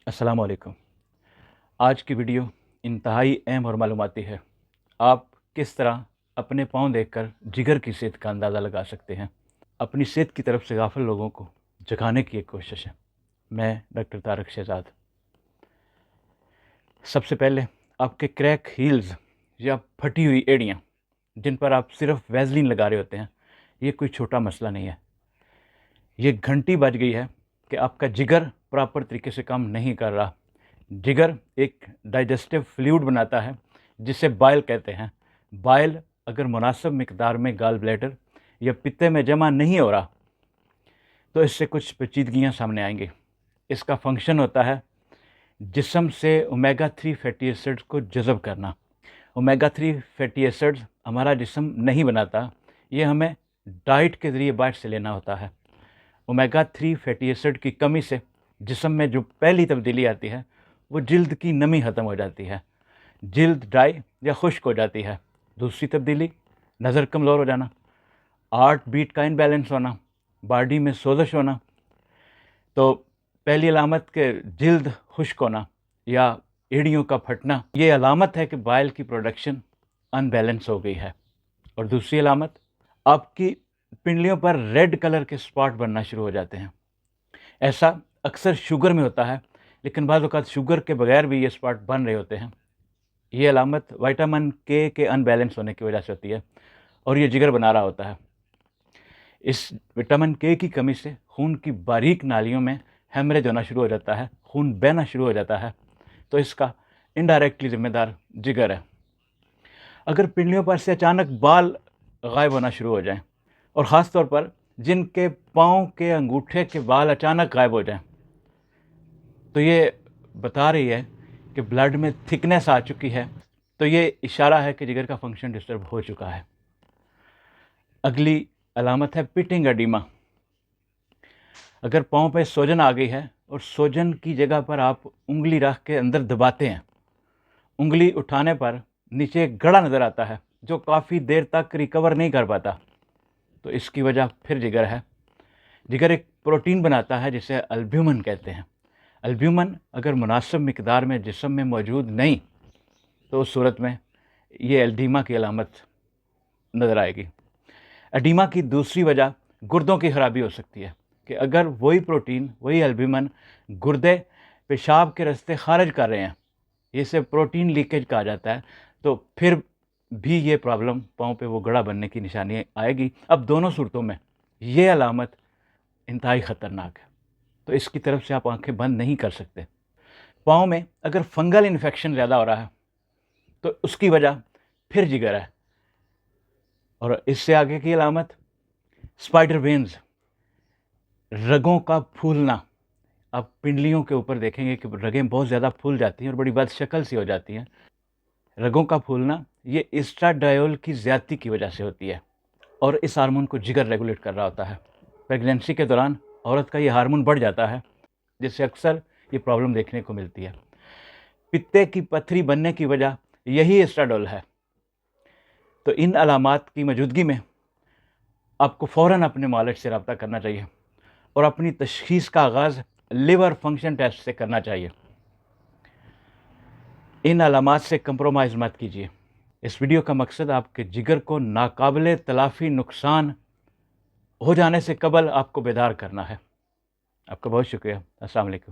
السلام علیکم۔ آج کی ویڈیو انتہائی اہم اور معلوماتی ہے۔ آپ کس طرح اپنے پاؤں دیکھ کر جگر کی صحت کا اندازہ لگا سکتے ہیں۔ اپنی صحت کی طرف سے غافل لوگوں کو جگانے کی ایک کوشش ہے۔ میں ڈاکٹر طارق شہزاد۔ سب سے پہلے آپ کے کریک ہیلز یا پھٹی ہوئی ایڑیاں جن پر آپ صرف ویزلین لگا رہے ہوتے ہیں، یہ کوئی چھوٹا مسئلہ نہیں ہے۔ یہ گھنٹی بج گئی ہے کہ آپ کا جگر پراپر طریقے سے کام نہیں کر رہا۔ جگر ایک ڈائجسٹیو فلوئڈ بناتا ہے جسے بائل کہتے ہیں۔ بائل اگر مناسب مقدار میں گال بلیڈر یا پتے میں جمع نہیں ہو رہا تو اس سے کچھ پیچیدگیاں سامنے آئیں گی۔ اس کا فنکشن ہوتا ہے جسم سے اومیگا 3 فیٹی ایسڈز کو جذب کرنا۔ اومیگا 3 فیٹی ایسڈز ہمارا جسم نہیں بناتا، یہ ہمیں ڈائٹ کے ذریعے باہر سے لینا ہوتا ہے۔ اومیگا 3 فیٹی ایسڈ کی کمی سے جسم میں جو پہلی تبدیلی آتی ہے وہ جلد کی نمی ختم ہو جاتی ہے، جلد ڈرائی یا خشک ہو جاتی ہے۔ دوسری تبدیلی نظر کمزور ہو جانا، ہارٹ بیٹ کا انبیلنس ہونا، باڈی میں سوزش ہونا۔ تو پہلی علامت کہ جلد خشک ہونا یا ایڑیوں کا پھٹنا، یہ علامت ہے کہ بائل کی پروڈکشن ان بیلنس ہو گئی ہے۔ اور دوسری علامت آپ کی پنڈلیوں پر ریڈ کلر کے سپاٹ بننا شروع ہو جاتے ہیں۔ ایسا اکثر شوگر میں ہوتا ہے، لیکن بعض اوقات شوگر کے بغیر بھی یہ سپاٹ بن رہے ہوتے ہیں۔ یہ علامت وٹامن کے ان بیلنس ہونے کی وجہ سے ہوتی ہے اور یہ جگر بنا رہا ہوتا ہے۔ اس وٹامن کے کی کمی سے خون کی باریک نالیوں میں ہیمریج ہونا شروع ہو جاتا ہے، خون بہنا شروع ہو جاتا ہے۔ تو اس کا انڈائریکٹلی ذمہ دار جگر ہے۔ اگر پنڈلیوں پر سے اچانک بال غائب ہونا شروع ہو جائیں، اور خاص طور پر جن کے پاؤں کے انگوٹھے کے بال اچانک غائب ہو جائیں، تو یہ بتا رہی ہے کہ بلڈ میں تھکنیس آ چکی ہے، تو یہ اشارہ ہے کہ جگر کا فنکشن ڈسٹرب ہو چکا ہے۔ اگلی علامت ہے پٹنگ ایڈیما۔ اگر پاؤں پہ سوجن آ گئی ہے اور سوجن کی جگہ پر آپ انگلی رکھ کے اندر دباتے ہیں، انگلی اٹھانے پر نیچے ایک گڑھا نظر آتا ہے جو کافی دیر تک ریکور نہیں کر پاتا، تو اس کی وجہ پھر جگر ہے۔ جگر ایک پروٹین بناتا ہے جسے البیومن کہتے ہیں۔ البیومن اگر مناسب مقدار میں جسم میں موجود نہیں تو اس صورت میں یہ ایڈیما کی علامت نظر آئے گی۔ ایڈیما کی دوسری وجہ گردوں کی خرابی ہو سکتی ہے کہ اگر وہی پروٹین، وہی البیومن گردے پیشاب کے راستے خارج کر رہے ہیں، اسے پروٹین لیکیج کہا جاتا ہے، تو پھر بھی یہ پرابلم پاؤں پہ وہ گڑھا بننے کی نشانی آئے گی۔ اب دونوں صورتوں میں یہ علامت انتہائی خطرناک ہے، تو اس کی طرف سے آپ آنکھیں بند نہیں کر سکتے۔ پاؤں میں اگر فنگل انفیکشن زیادہ ہو رہا ہے تو اس کی وجہ پھر جگر ہے۔ اور اس سے آگے کی علامت اسپائڈر وینز، رگوں کا پھولنا۔ آپ پنڈلیوں کے اوپر دیکھیں گے کہ رگیں بہت زیادہ پھول جاتی ہیں اور بڑی بد شکل سی ہو جاتی ہیں۔ رگوں کا پھولنا یہ ایسٹراڈائول کی زیادتی کی وجہ سے ہوتی ہے، اور اس ہارمون کو جگر ریگولیٹ کر رہا ہوتا ہے۔ پریگنینسی کے دوران عورت کا یہ ہارمون بڑھ جاتا ہے، جس سے اکثر یہ پرابلم دیکھنے کو ملتی ہے۔ پتے کی پتھری بننے کی وجہ یہی ایسٹراڈول ہے۔ تو ان علامات کی موجودگی میں آپ کو فوراً اپنے معالج سے رابطہ کرنا چاہیے اور اپنی تشخیص کا آغاز لیور فنکشن ٹیسٹ سے کرنا چاہیے۔ ان علامات سے کمپرومائز مت کیجیے۔ اس ویڈیو کا مقصد آپ کے جگر کو ناقابل تلافی نقصان ہو جانے سے قبل آپ کو بیدار کرنا ہے۔ آپ کا بہت شکریہ۔ السلام علیکم۔